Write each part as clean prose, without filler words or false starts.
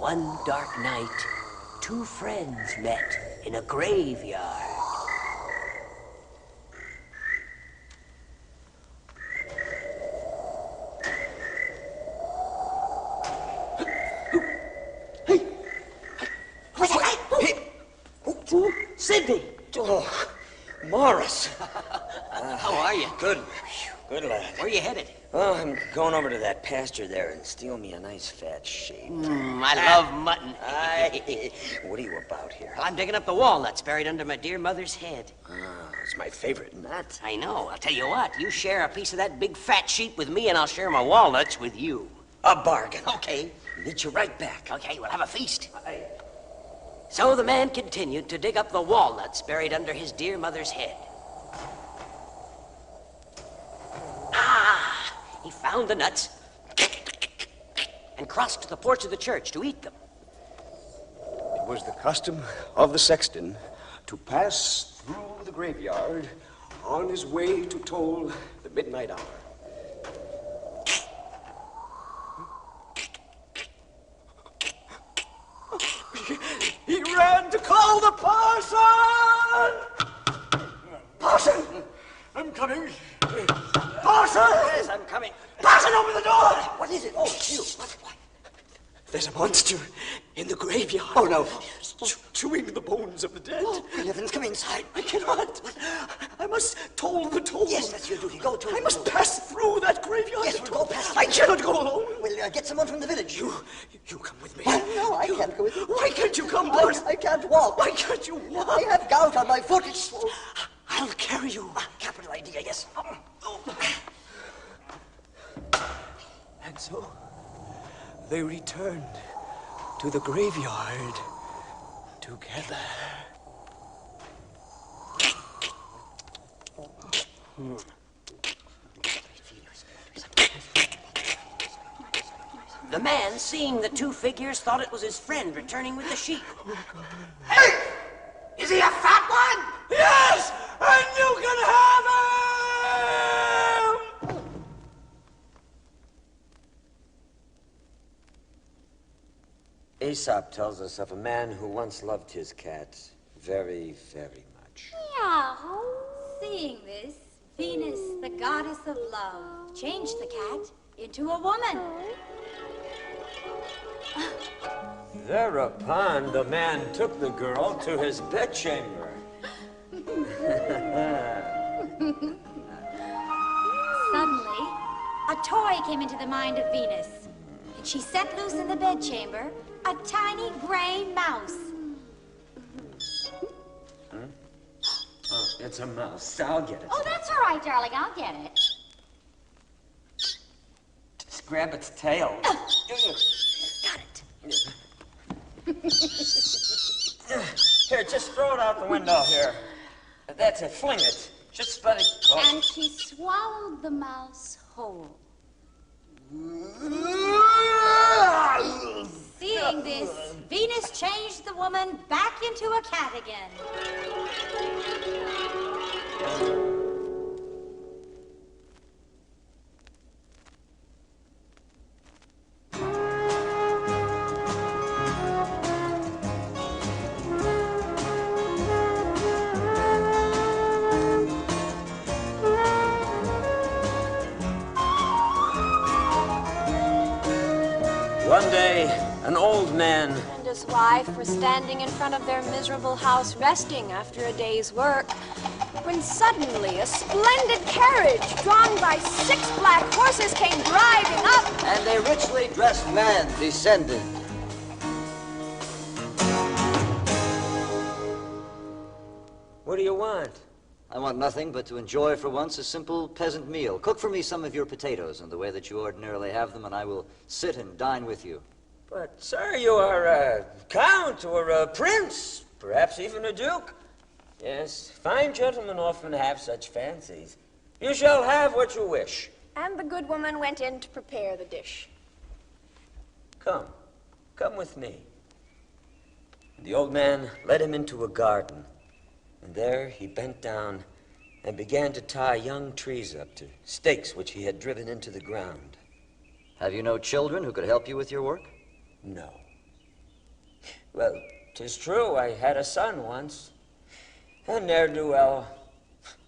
One dark night, two friends met in a graveyard. Sidney! Oh, Morris. How are you? Good. Good, lad. Where are you headed? Well, I'm going over to that pasture there and steal me a nice fat sheep. I love mutton. What are you about here? Well, I'm digging up the walnuts buried under my dear mother's head. It's my favorite nut. I know. I'll tell you what. You share a piece of that big fat sheep with me, and I'll share my walnuts with you. A bargain. Okay. Meet you right back. Okay, we'll have a feast. So the man continued to dig up the walnuts buried under his dear mother's head. He found the nuts and crossed to the porch of the church to eat them. It was the custom of the sexton to pass through the graveyard on his way to toll the midnight hour. He ran to call the parson! Parson! I'm coming. Parson! Yes, I'm coming. Parson, open the door! What is it? Oh, you. What? There's a monster in the graveyard. Oh, no. Chewing the bones of the dead. Oh, heavens, come inside. I cannot. I must toll the toll. Yes, that's your duty. Go to I must pass through that graveyard. Yes, we'll go past. I cannot go alone. We'll get someone from the village. You come with me. No, I can't go with you. Why can't you come, boys? I can't walk. Why can't you walk? I have gout on my foot. I'll carry you. Capital idea, yes. And so, they returned to the graveyard together. The man, seeing the two figures, thought it was his friend returning with the sheep. Hey! Is he a fat one? Yes! And you can have him! Aesop tells us of a man who once loved his cat very, very much. Meow. Seeing this, Venus, the goddess of love, changed the cat into a woman. Thereupon, the man took the girl to his bedchamber. Suddenly, a toy came into the mind of Venus, and she set loose in the bedchamber a tiny gray mouse. Oh, it's a mouse. I'll get it. Oh, that's all right, darling. I'll get it. Just grab its tail. Got it. Here, just throw it out the window here. That's it. Fling it. Just let it go. And she swallowed the mouse whole. Seeing this, Venus changed the woman back into a cat again. One day, an old man and his wife were standing in front of their miserable house resting after a day's work, when suddenly a splendid carriage drawn by 6 black horses came driving up. And a richly dressed man descended. What do you want? I want nothing but to enjoy for once a simple peasant meal. Cook for me some of your potatoes in the way that you ordinarily have them, and I will sit and dine with you. But, sir, you are a count or a prince, perhaps even a duke. Yes, fine gentlemen often have such fancies. You shall have what you wish. And the good woman went in to prepare the dish. Come with me. And the old man led him into a garden. And there he bent down and began to tie young trees up to stakes which he had driven into the ground. Have you no children who could help you with your work? No. Well, 'tis true, I had a son once. A ne'er-do-well.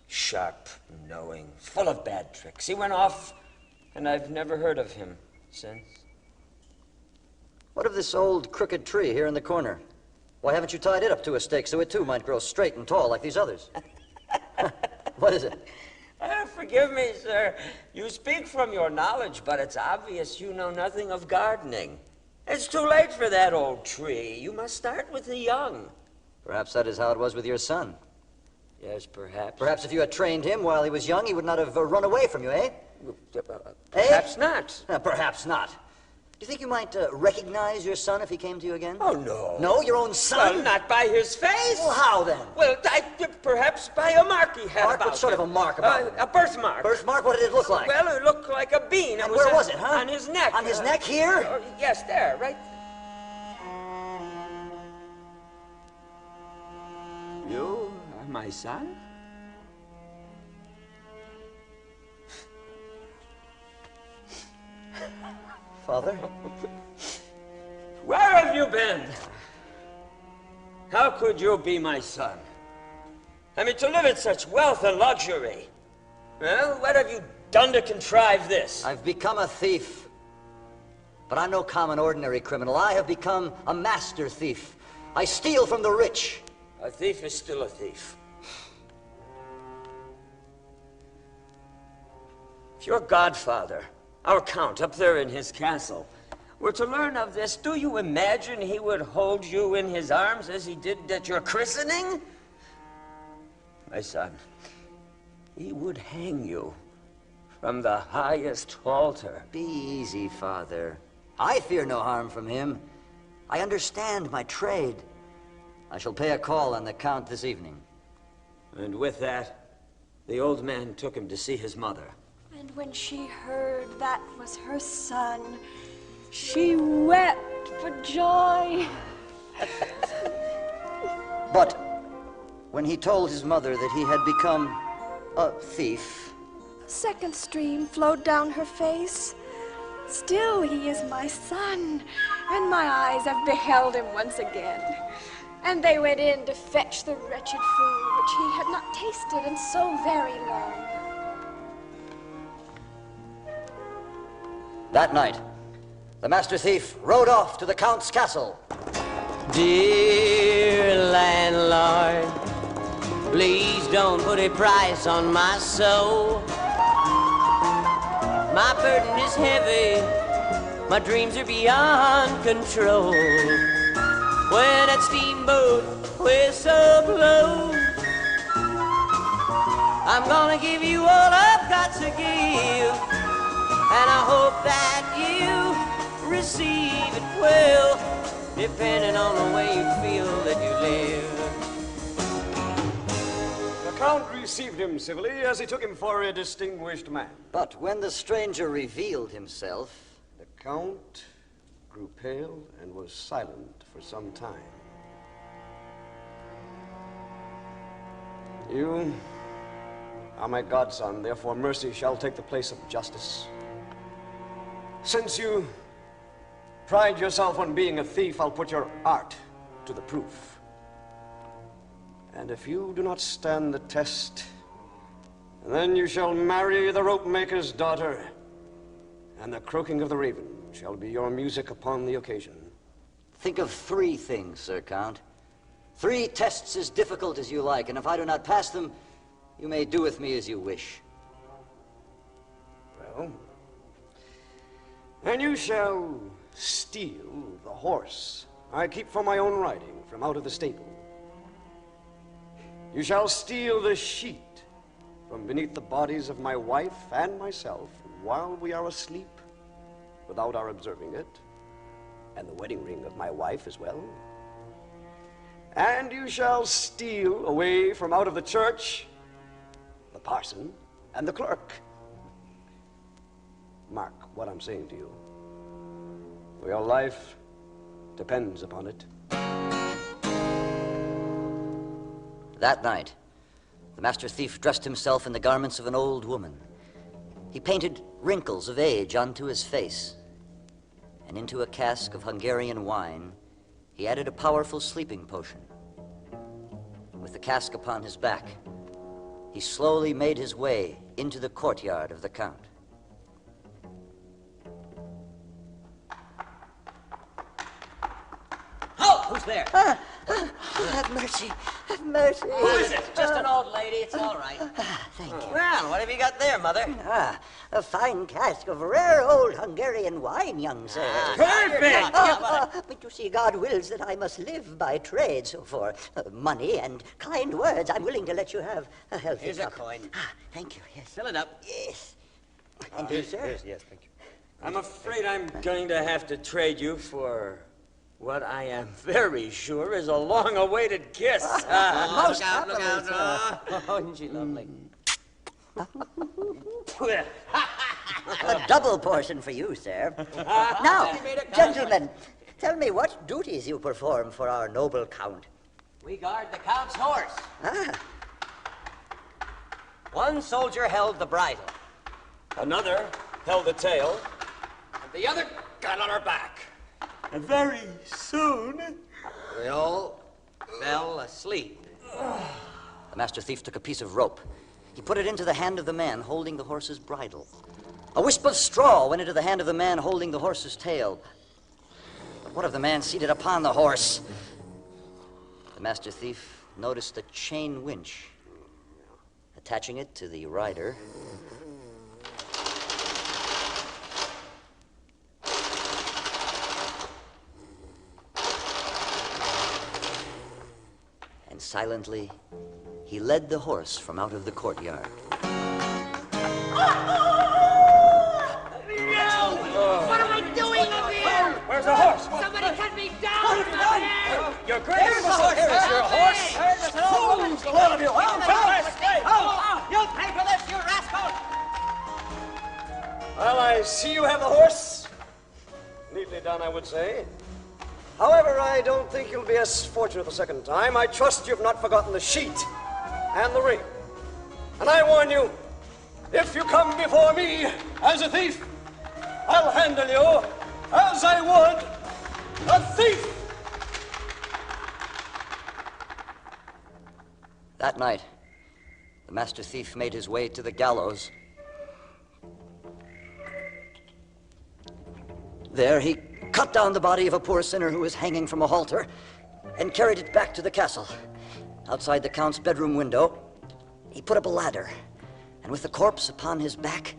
Sharp, knowing, full of bad tricks. He went off, and I've never heard of him since. What of this old crooked tree here in the corner? Why haven't you tied it up to a stake so it too might grow straight and tall like these others? What is it? Forgive me, sir. You speak from your knowledge, but it's obvious you know nothing of gardening. It's too late for that old tree. You must start with the young. Perhaps that is how it was with your son. Yes, perhaps. Perhaps if you had trained him while he was young, he would not have run away from you, eh? Perhaps not. Perhaps not. Do you think you might recognize your son if he came to you again? Oh, no. No, your own son? Well, not by his face. Well, how then? Well, perhaps by a mark he had Mark? about What sort him. of a mark about him? A birthmark. Birthmark? What did it look like? Well, it looked like a bean. And where was it, huh? On his neck. On his neck here? Yes, there, right. You are my son? Father? Where have you been? How could you be my son? I mean, to live in such wealth and luxury. Well, what have you done to contrive this? I've become a thief. But I'm no common, ordinary criminal. I have become a master thief. I steal from the rich. A thief is still a thief. If your godfather, our count up there in his castle, were to learn of this, do you imagine he would hold you in his arms as he did at your christening? My son, he would hang you from the highest altar. Be easy, Father. I fear no harm from him. I understand my trade. I shall pay a call on the Count this evening. And with that, the old man took him to see his mother. And when she heard that was her son, she wept for joy. But when he told his mother that he had become a thief, A second stream flowed down her face. Still he is my son, and my eyes have beheld him once again. And they went in to fetch the wretched food which he had not tasted in so very long. that night, the master thief rode off to the Count's castle. Dear landlord, please don't put a price on my soul. My burden is heavy, my dreams are beyond control. When that steamboat whistle blows, I'm gonna give you all I've got to give, and I hope that you receive it well, depending on the way you feel that you live. The Count received him civilly as he took him for a distinguished man. But when the stranger revealed himself, The Count grew pale and was silent for some time. You are my godson, therefore mercy shall take the place of justice. Since you pride yourself on being a thief, I'll put your art to the proof. And if you do not stand the test, then you shall marry the rope maker's daughter, and the croaking of the raven shall be your music upon the occasion. think of 3 things, Sir Count. 3 tests as difficult as you like, and if I do not pass them, you may do with me as you wish. Well, and you shall steal the horse I keep for my own riding from out of the stable. You shall steal the sheet from beneath the bodies of my wife and myself while we are asleep without our observing it, and the wedding ring of my wife as well. And you shall steal away from out of the church the parson and the clerk. Mark what I'm saying to you, for your life depends upon it. That night, the master thief dressed himself in the garments of an old woman. He painted wrinkles of age onto his face, and into a cask of Hungarian wine, he added a powerful sleeping potion. With the cask upon his back, he slowly made his way into the courtyard of the Count. Halt! Who's there? Have mercy. Have mercy. Who is it? Just an old lady. It's all right. Thank you. Well, what have you got there, Mother? A fine cask of rare old Hungarian wine, young sir. Perfect! But you see, God wills that I must live by trade, so for money and kind words, I'm willing to let you have a healthy Here's cup. a coin. Thank you, yes. Fill it up. Yes. And you, sir? Yes, thank you. I'm afraid I'm going to have to trade you for what I am very sure is a long-awaited kiss. Look out, look out. Oh, isn't she lovely? A double portion for you, sir. Now, gentlemen, tell me what duties you perform for our noble Count. We guard the Count's horse. One soldier held the bridle. Another held the tail. And the other got on her back. And very soon... We all fell asleep. The master thief took a piece of rope. He put it into the hand of the man holding the horse's bridle. A wisp of straw went into the hand of the man holding the horse's tail. But what of the man seated upon the horse? The master thief noticed a chain winch. Attaching it to the rider, and silently, he led the horse from out of the courtyard. What am I doing up here? Where's the horse? Somebody cut me down! Your grace! Here's your horse! Fools, all of you! You'll pay for this, you rascal! Well, I see you have the horse. Neatly done, I would say. However, I don't think you'll be as fortunate the second time. I trust you've not forgotten the sheet and the ring. And I warn you, if you come before me as a thief, I'll handle you as I would a thief. That night, the master thief made his way to the gallows. There, he cut down the body of a poor sinner who was hanging from a halter and carried it back to the castle. Outside the Count's bedroom window, he put up a ladder, and with the corpse upon his back,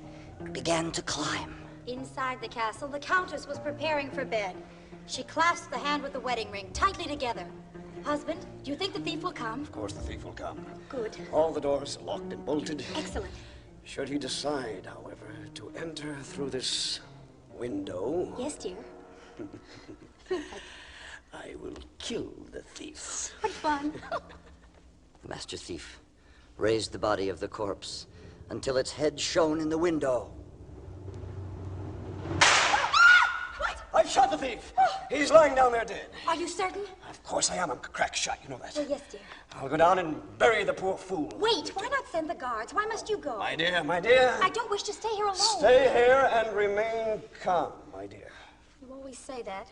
began to climb. Inside the castle, the Countess was preparing for bed. She clasped the hand with the wedding ring tightly together. Husband, do you think the thief will come? Of course the thief will come. Good. All the doors are locked and bolted. Excellent. Should he decide, however, to enter through this window, Yes, dear. I will kill the thief. What fun. The master thief raised the body of the corpse until its head shone in the window. I shot the thief. He's lying down there dead. Are you certain? Of course I am. I'm a crack shot. You know that. Oh, yes, dear. I'll go down and bury the poor fool. Wait, why not send the guards? Why must you go? My dear, my dear. I don't wish to stay here alone. Stay here and remain calm, my dear. You always say that.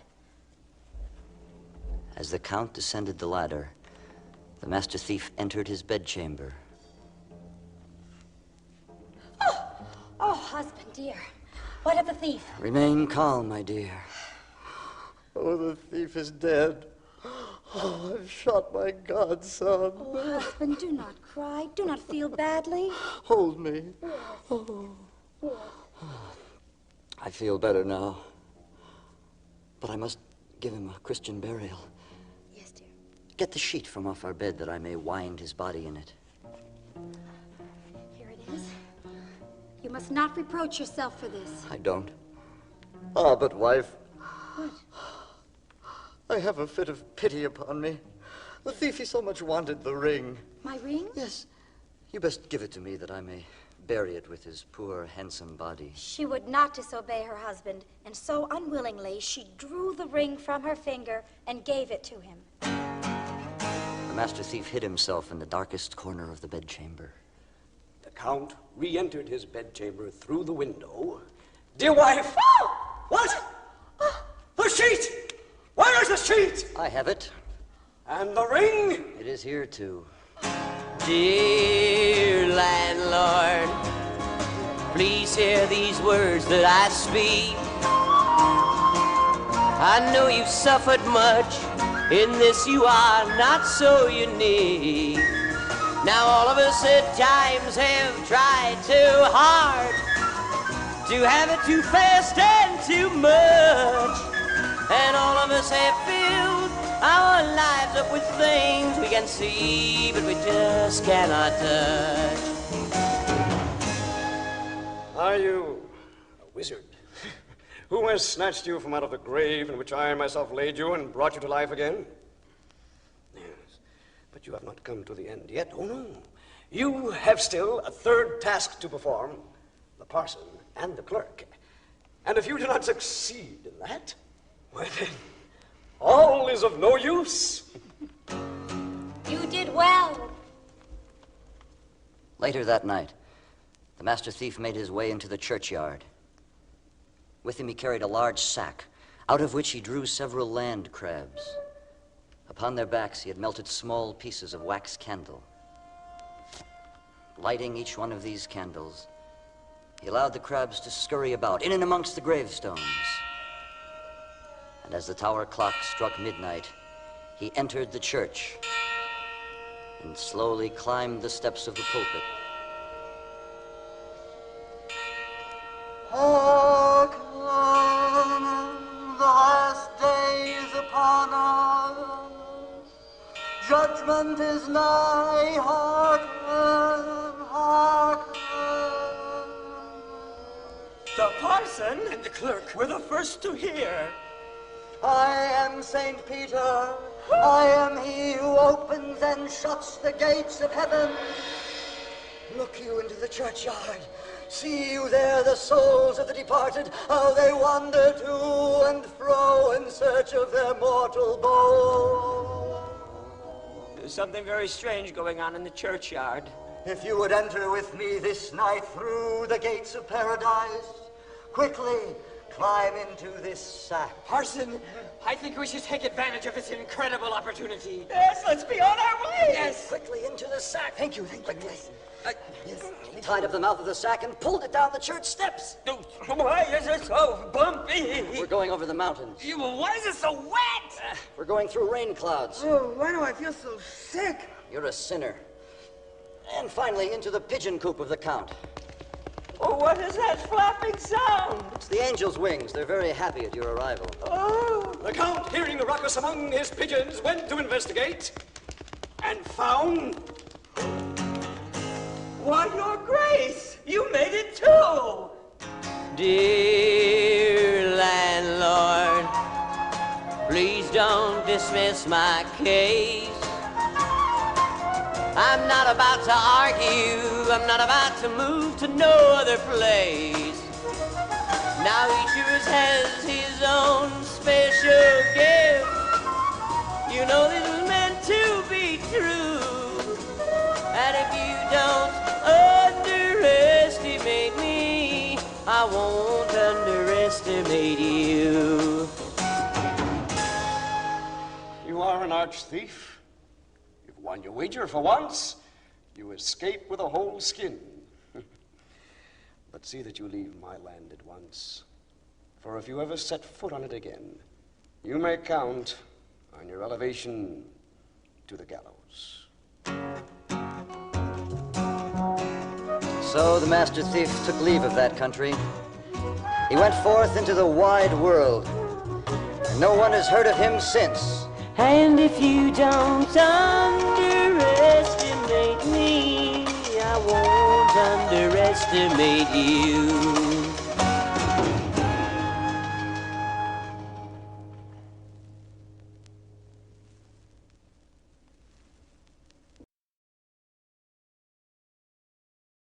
As the Count descended the ladder, the master thief entered his bedchamber. Oh, husband, dear. What of the thief? Remain calm, my dear. Oh, the thief is dead. Oh, I've shot my godson. Oh, husband, do not cry. Do not feel badly. Hold me. Oh. I feel better now. But I must give him a Christian burial. Yes, dear. Get the sheet from off our bed that I may wind his body in it. Here it is. You must not reproach yourself for this. I don't. Ah, but wife, What? I have a fit of pity upon me. The thief, he so much wanted the ring. My ring? Yes. You best give it to me that I may bury it with his poor, handsome body. She would not disobey her husband, and so unwillingly she drew the ring from her finger and gave it to him. The master thief hid himself in the darkest corner of the bedchamber. The Count re-entered his bedchamber through the window. Dear wife! What? The sheet! Where is the sheet! I have it. And the ring? It is here, too. Dear landlord, please hear these words that I speak. I know you've suffered much, in this you are not so unique. Now all of us at times have tried too hard to have it too fast and too much. And all of us have filled our lives up with things we can see, but we just cannot touch. Are you a wizard? Who has snatched you from out of the grave in which I myself laid you and brought you to life again? Yes, but you have not come to the end yet. Oh, no. You have still a third task to perform, the parson and the clerk. And if you do not succeed in that, why then, all is of no use. You did well. Later that night, the master thief made his way into the churchyard. With him he carried a large sack, out of which he drew several land crabs. Upon their backs he had melted small pieces of wax candle. Lighting each one of these candles, he allowed the crabs to scurry about, in and amongst the gravestones. And as the tower clock struck midnight, he entered the church and slowly climbed the steps of the pulpit. Hearken, the last day is upon us. Judgment is nigh. Hearken, hearken. The parson and the clerk were the first to hear. I am Saint Peter. I am he who opens and shuts the gates of heaven. Look you into the churchyard. See you there the souls of the departed, how they wander to and fro in search of their mortal bones. There's something very strange going on in the churchyard. If you would enter with me this night through the gates of paradise, quickly climb into this sack. Parson, I think we should take advantage of this incredible opportunity. Yes, let's be on our way. Yes. Quickly into the sack. Thank you. Yes. He tied up the mouth of the sack and pulled it down the church steps. Why is it so bumpy? We're going over the mountains. Why is it so wet? We're going through rain clouds. Oh, why do I feel so sick? You're a sinner. And finally into the pigeon coop of the Count. Oh, what is that flapping sound? It's the angels' wings. They're very happy at your arrival. Oh. The Count, hearing a ruckus among his pigeons, went to investigate and found... Why, Your Grace, you made it too! Dear landlord, please don't dismiss my case. I'm not about to argue, I'm not about to move to no other place. Now each of us has his own special gift. You know this was meant to be true. And if you don't underestimate me, I won't underestimate you. You are an arch thief. You've won your wager for once. You escape with a whole skin. But see that you leave my land at once. For if you ever set foot on it again, you may count on your elevation to the gallows. So the master thief took leave of that country. He went forth into the wide world, and no one has heard of him since. And if you don't underestimate me, I won't underestimate you.